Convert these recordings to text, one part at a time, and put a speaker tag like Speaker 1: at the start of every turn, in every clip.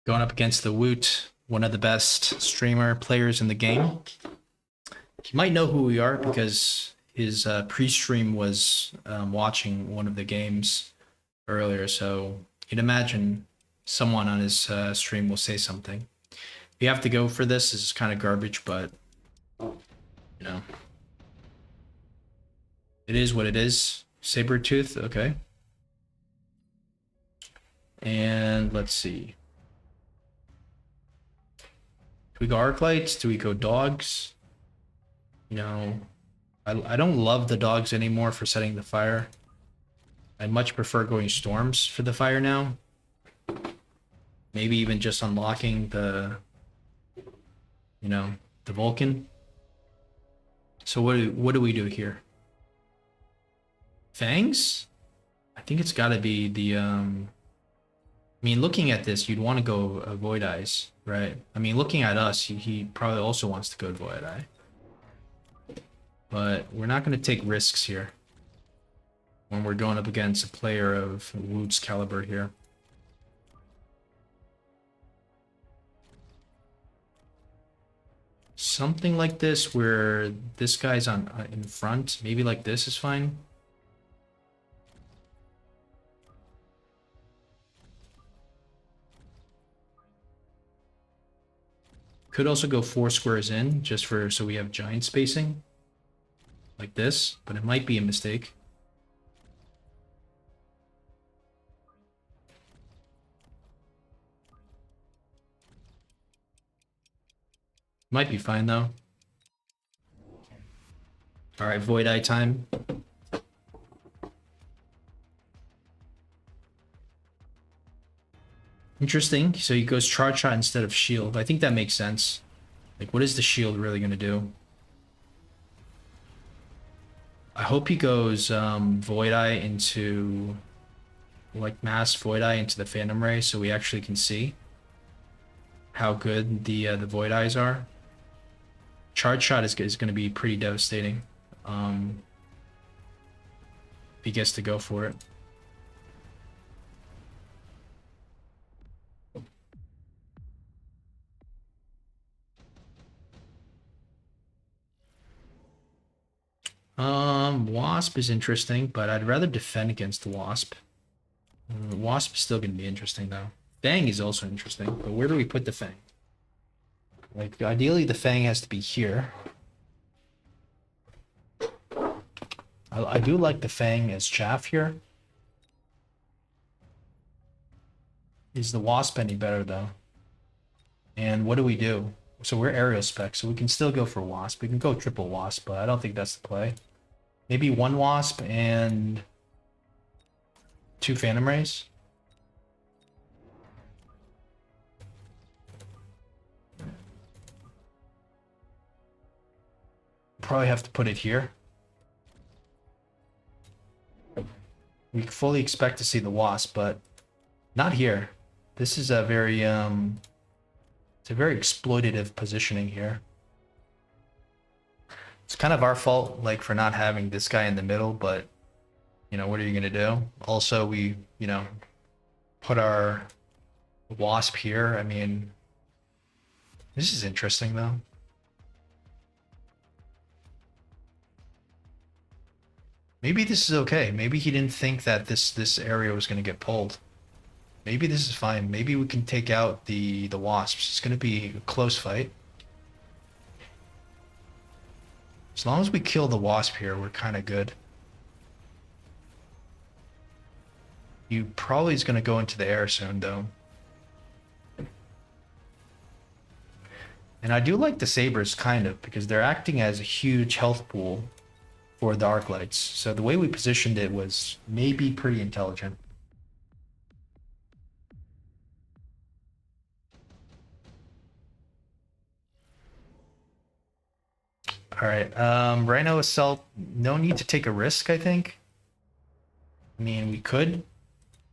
Speaker 1: Going up against the wOOt, one of the best streamer players in the game. You might know who we are because his pre-stream was watching one of the games earlier, so you'd imagine someone on his stream will say something. We have to go for this. This is kind of garbage, but you know, it is what it is. Sabertooth, okay. And let's see. Do we go arc lights? Do we go dogs? You know, I don't love the dogs anymore for setting the fire. I much prefer going storms for the fire now. Maybe even just unlocking the, the Vulcan. So what do we do here? Fangs? I think it's got to be the I mean, looking at this, you'd want to go Void Eyes, right? I mean, looking at us, he probably also wants to go Void Eye. But we're not going to take risks here when we're going up against a player of wOOt's caliber here. Something like this where this guy's on in front. Maybe like this is fine. Could also go 4 squares in just for so we have giant spacing like this, but it might be a mistake. Might be fine though. All right, Void Eye time. Interesting. So he goes charge shot instead of shield. I think that makes sense. Like, what is the shield really going to do? I hope he goes Void Eye into, like, mass Void Eye into the Phantom Ray so we actually can see how good the Void Eyes are. Charge shot is going to be pretty devastating if he gets to go for it. Wasp is interesting, but I'd rather defend against the Wasp. Wasp is still going to be interesting, though. Fang is also interesting, but where do we put the Fang? Like, ideally, the Fang has to be here. I do like the Fang as chaff here. Is the Wasp any better, though? And what do we do? So we're aerial spec, so we can still go for Wasp. We can go triple Wasp, but I don't think that's the play. Maybe 1 Wasp and 2 Phantom Rays. Probably have to put it here. We fully expect to see the Wasp, but not here. This is a very it's a very exploitative positioning here. It's kind of our fault, like, for not having this guy in the middle, but what are you gonna do? Also, we put our Wasp here. I mean, this is interesting though. Maybe this is okay. Maybe he didn't think that this area was gonna get pulled. Maybe this is fine. Maybe we can take out the Wasps. It's gonna be a close fight. As long as we kill the Wasp here, we're kind of good. You probably is going to go into the air soon, though. And I do like the Sabers, kind of, because they're acting as a huge health pool for the arc lights. So the way we positioned it was maybe pretty intelligent. All right, Rhino Assault, no need to take a risk, I think. I mean, we could.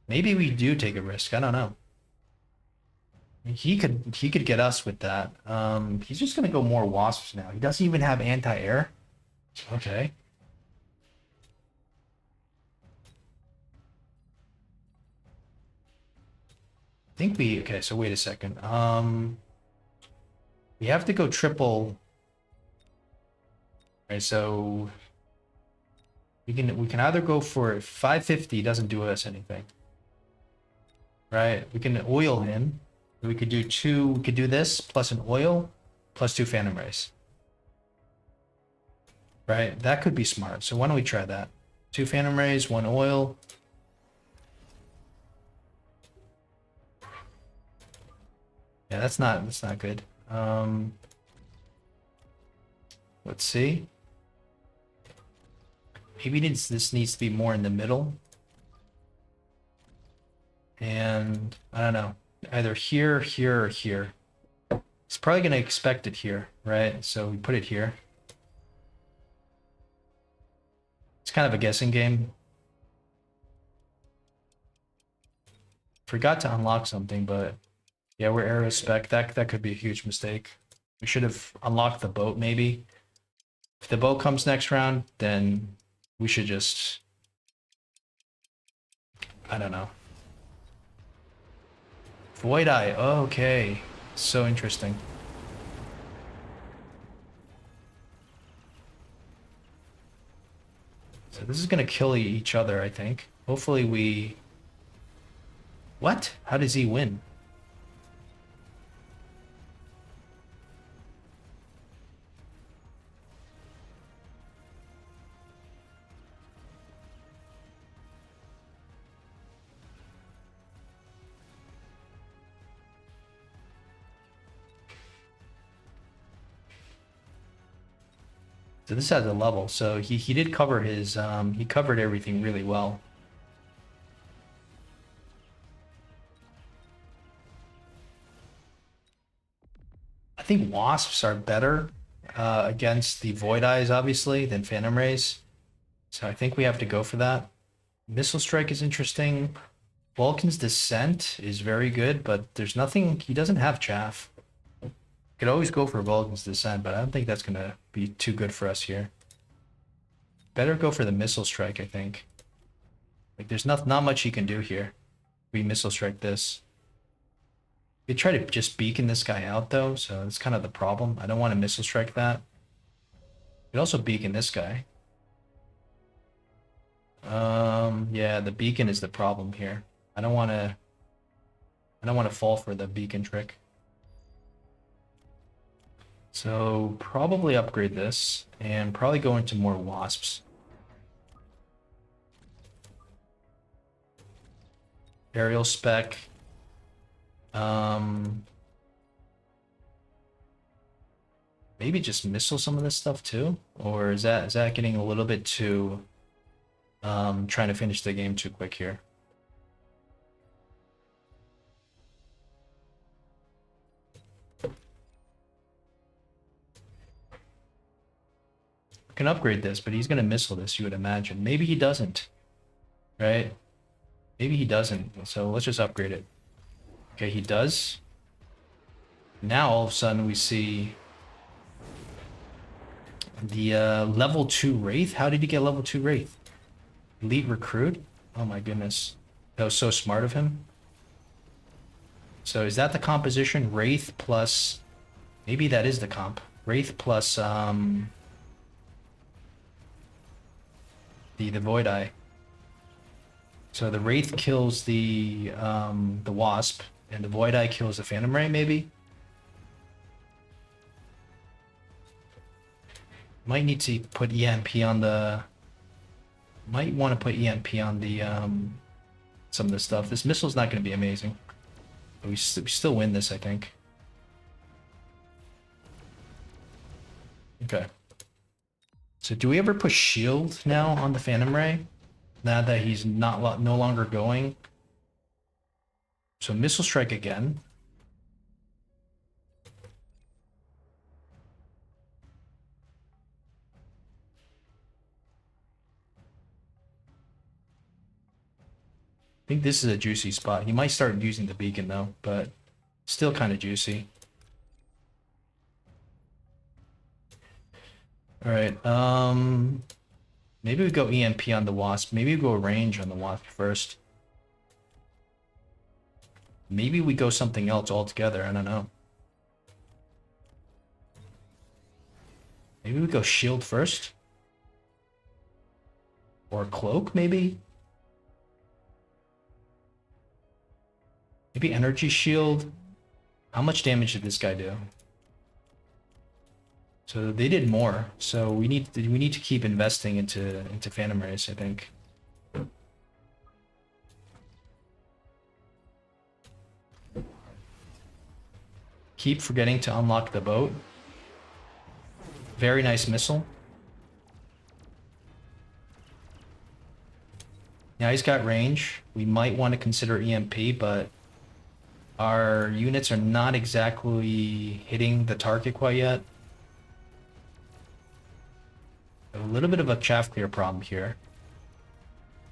Speaker 1: Maybe we do take a risk, I don't know. He could get us with that. He's just gonna go more Wasps now. He doesn't even have anti-air. Okay. I think we, okay, so wait a second. We have to go triple. Right, so we can either go for 550, doesn't do us anything. Right? We can oil him. We could do we could do this plus an oil plus 2 Phantom Rays. Right? That could be smart. So why don't we try that? 2 Phantom Rays, 1 oil. Yeah, that's not good. Let's see. Maybe this needs to be more in the middle. And I don't know, either here, here, or here. It's probably going to expect it here, right? So we put it here. It's kind of a guessing game. Forgot to unlock something, but yeah, we're aerospec. That could be a huge mistake. We should have unlocked the boat, maybe. If the boat comes next round, then we should just... I don't know. Void Eye. Oh, okay. So interesting. So this is going to kill each other, I think. Hopefully we... What? How does he win? So this has a level. So he did cover his... he covered everything really well. I think Wasps are better against the Void Eyes, obviously, than Phantom Rays. So I think we have to go for that. Missile Strike is interesting. Vulcan's Descent is very good, but there's nothing... He doesn't have Chaff. Could always go for Vulcan's Descent, but I don't think that's going to be too good for us here. Better go for the Missile Strike, I think. Like, there's not much he can do here. We Missile Strike this. We try to just beacon this guy out, though, so that's kind of the problem. I don't want to Missile Strike that. We could also beacon this guy. Yeah, the beacon is the problem here. I don't want to fall for the beacon trick. So probably upgrade this and probably go into more wasps. Aerial spec. Maybe just missile some of this stuff too, or is that getting a little bit too trying to finish the game too quick here? Can upgrade this, but he's going to missile this, you would imagine. Maybe he doesn't, right? Maybe he doesn't, so let's just upgrade it. Okay, he does. Now all of a sudden we see the level 2 Wraith. How did he get level 2 Wraith? Elite Recruit? Oh my goodness. That was so smart of him. So is that the composition? Wraith plus... Maybe that is the comp. Wraith plus the Void Eye. So the Wraith kills the Wasp, and the Void Eye kills the Phantom Ray, maybe? Might need to put EMP on the... Might want to put EMP on the some of the stuff. This missile's not going to be amazing. But we still win this, I think. Okay. So do we ever push shield now on the Phantom Ray? Now that he's no longer going. So Missile Strike again. I think this is a juicy spot. He might start using the beacon though, but still kind of juicy. All right. Maybe we go EMP on the Wasp. Maybe we go range on the Wasp first. Maybe we go something else altogether. I don't know. Maybe we go shield first. Or cloak, maybe? Maybe energy shield. How much damage did this guy do? So they did more. So we need to keep investing into Phantom Race, I think. Keep forgetting to unlock the boat. Very nice missile. Now he's got range. We might want to consider EMP, but our units are not exactly hitting the target quite yet. A little bit of a chaff clear problem here.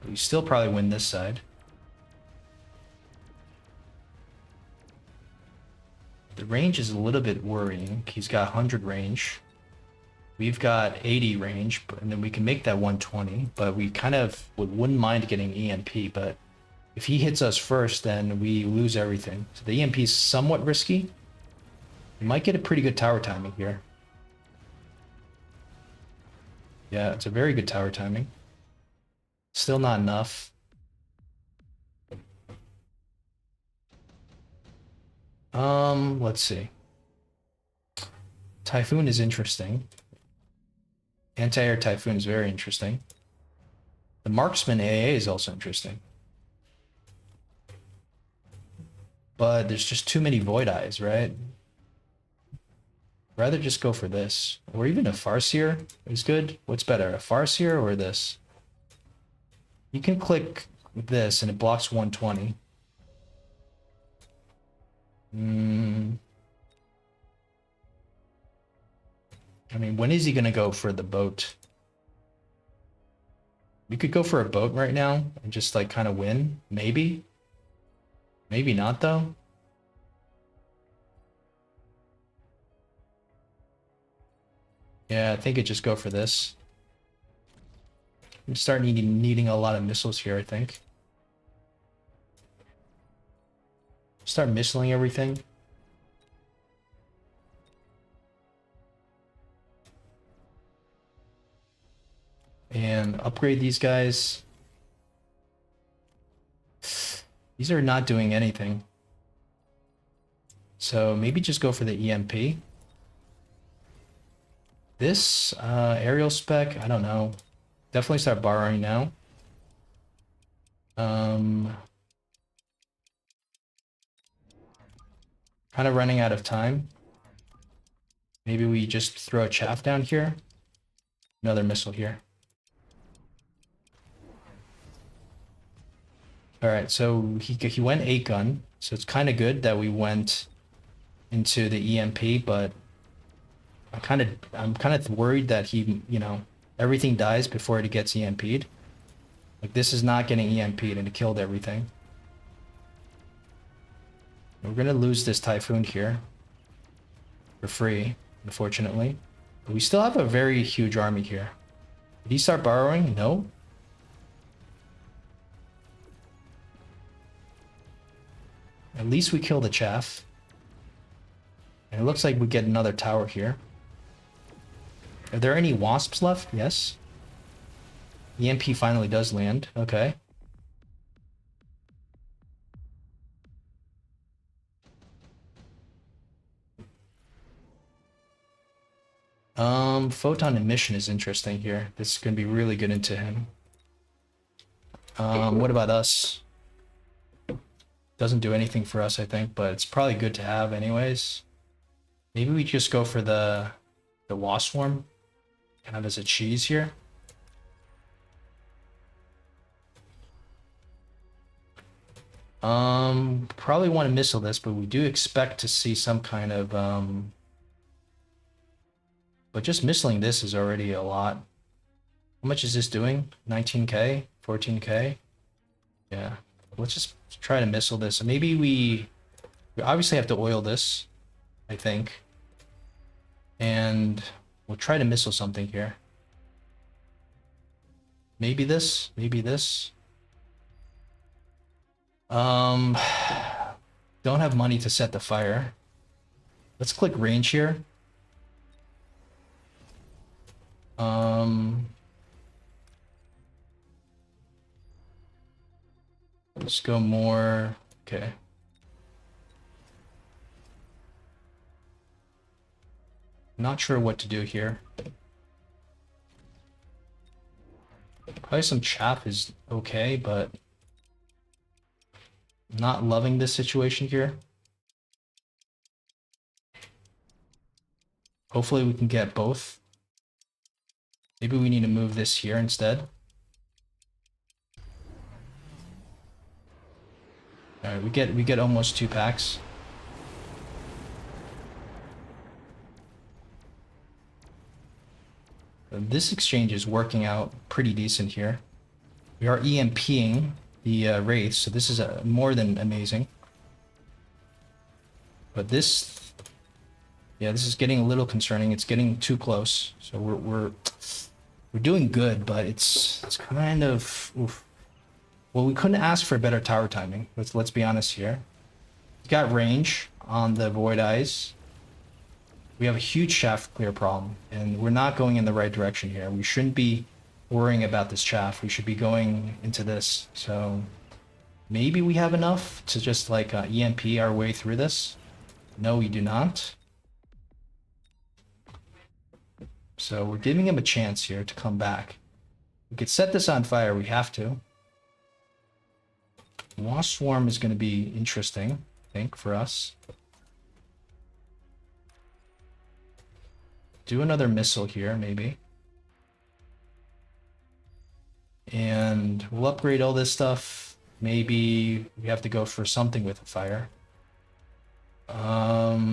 Speaker 1: But we still probably win this side. The range is a little bit worrying. He's got 100 range. We've got 80 range, and then we can make that 120, but we kind of wouldn't mind getting EMP, but if he hits us first, then we lose everything. So the EMP is somewhat risky. We might get a pretty good tower timing here. Yeah, it's a very good tower timing. Still not enough. Let's see. Typhoon is interesting. Anti-air Typhoon is very interesting. The Marksman AA is also interesting. But there's just too many Void Eyes, right? Rather just go for this. Or even a Farseer is good. What's better, a Farseer or this? You can click this and it blocks 120. I mean, when is he going to go for the boat? We could go for a boat right now and just like kind of win. Maybe. Maybe not though. Yeah, I think it just go for this. We start needing a lot of missiles here, I think. Start missiling everything. And upgrade these guys. These are not doing anything. So maybe just go for the EMP. This aerial spec, I don't know. Definitely start borrowing now. Kind of running out of time. Maybe we just throw a chaff down here. Another missile here. All right, so he went 8 gun, so it's kind of good that we went into the EMP, but I'm kind of worried that he, you know, everything dies before it gets EMP'd. Like this is not getting EMP'd and it killed everything. We're gonna lose this Typhoon here for free, unfortunately. But we still have a very huge army here. Did he start borrowing? No. At least we kill the chaff. And it looks like we get another tower here. Are there any wasps left? Yes. EMP finally does land. Okay. Photon emission is interesting here. This is going to be really good into him. What about us? Doesn't do anything for us, I think, but it's probably good to have anyways. Maybe we just go for the wasp swarm, kind of as a cheese here. Probably want to missile this, but we do expect to see some kind of but just missiling this is already a lot. How much is this doing? 19k, 14k. Yeah, let's just try to missile this. Maybe we obviously have to oil this, I think. And we'll try to missile something here. Maybe this, maybe this. Don't have money to set the fire. Let's click range here. Let's go more. Okay. Not sure what to do here. Probably some chaff is okay, but not loving this situation here. Hopefully we can get both. Maybe we need to move this here instead. All right, we get almost 2 packs. This exchange is working out pretty decent here. We are EMPing the Wraiths, so this is more than amazing. But this, yeah, this is getting a little concerning. It's getting too close. So we're doing good, but it's kind of oof. Well, we couldn't ask for better tower timing. Let's be honest here. We've got range on the Void Eyes. We have a huge shaft clear problem, and we're not going in the right direction here. We shouldn't be worrying about this chaff. We should be going into this. So maybe we have enough to just like EMP our way through this. No, we do not. So we're giving him a chance here to come back. We could set this on fire. We have to. Wasp Swarm is going to be interesting, I think, for us. Do another missile here, maybe. And we'll upgrade all this stuff. Maybe we have to go for something with a fire.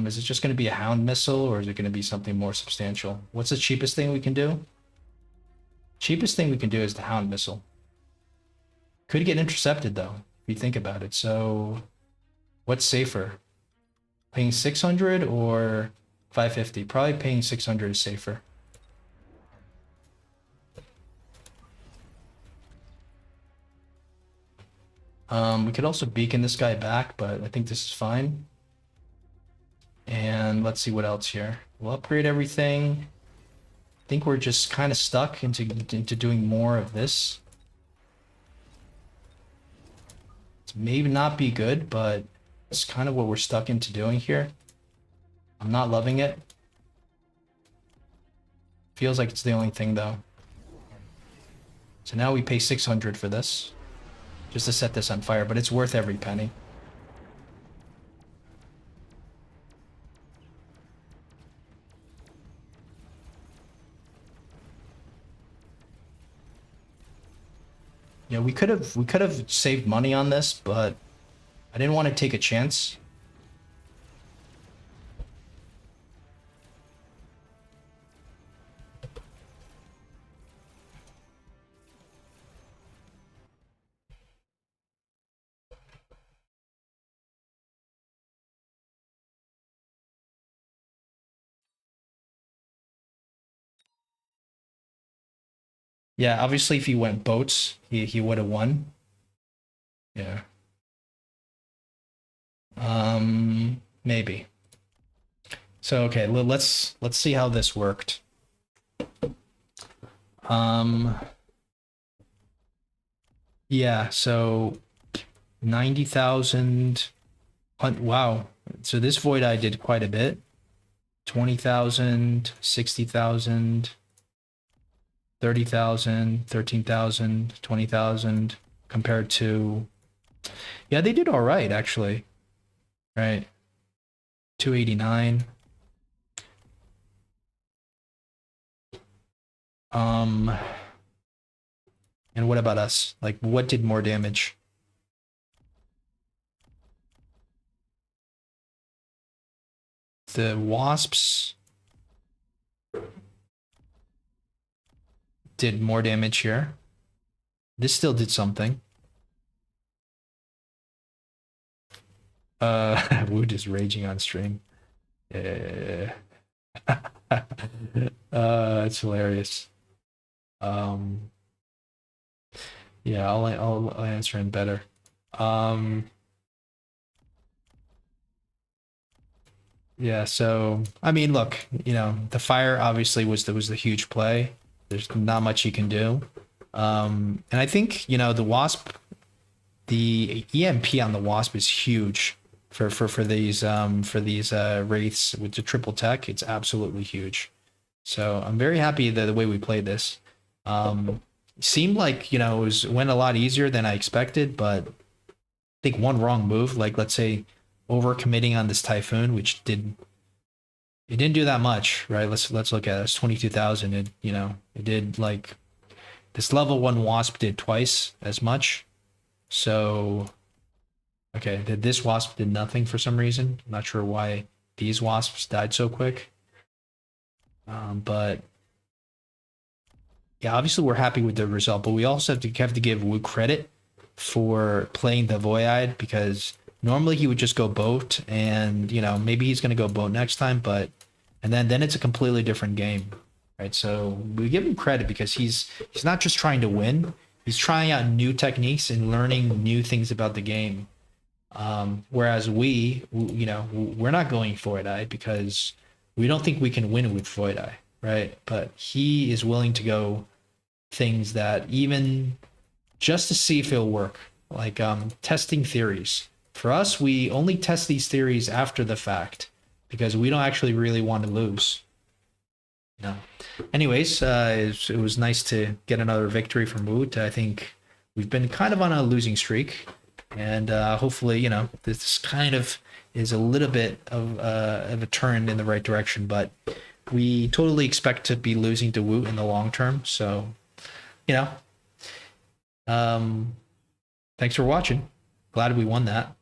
Speaker 1: Is it just going to be a Hound missile, or is it going to be something more substantial? What's the cheapest thing we can do? Cheapest thing we can do is the Hound missile. Could get intercepted, though, if you think about it. So what's safer? Paying 600 or 550? Probably paying 600 is safer. We could also beacon this guy back, but I think this is fine. And let's see what else here. We'll upgrade everything. I think we're just kind of stuck into doing more of this. It's maybe not be good, but it's kind of what we're stuck into doing here. I'm not loving it. Feels like it's the only thing, though. So now we pay 600 for this, just to set this on fire, but it's worth every penny. Yeah, we could have saved money on this, but I didn't want to take a chance. Yeah, obviously if he went boats, he would have won. Yeah. Maybe. So okay, let's see how this worked. Yeah, so 90,000. Wow. So this Void Eye did quite a bit. 20,000, 60,000, 30,000, 13,000, 20,000 compared to, yeah, they did all right actually. Right. 289. And what about us? Like, what did more damage? The wasps did more damage here. This still did something. wOOt is raging on stream. Yeah. It's hilarious. Yeah, I'll answer him better. Yeah, so I mean, look, the fire obviously was the huge play. There's not much you can do. And I think, the Wasp, the EMP on the Wasp is huge for these wraiths with the triple tech. It's absolutely huge. So I'm very happy that the way we played this. Seemed like, went a lot easier than I expected, but I think one wrong move, like let's say over committing on this Typhoon, which didn't do that much, right? Let's look at it. It's 22,000. It did like this level 1 Wasp did twice as much. So okay, this Wasp did nothing for some reason. I'm not sure why these Wasps died so quick. But yeah, obviously we're happy with the result, but we also have to give wOOt credit for playing the Void, because normally he would just go boat, and maybe he's going to go boat next time, but and then it's a completely different game, right? So we give him credit because he's not just trying to win; he's trying out new techniques and learning new things about the game. Whereas we're not going Void Eye because we don't think we can win with Void Eye, right? But he is willing to go things that even just to see if it'll work, like testing theories. For us, we only test these theories after the fact because we don't actually really want to lose. No. Anyways, it was nice to get another victory from wOOt. I think we've been kind of on a losing streak, and hopefully, this kind of is a little bit of a turn in the right direction. But we totally expect to be losing to wOOt in the long term. So, you know, um, thanks for watching. Glad we won that.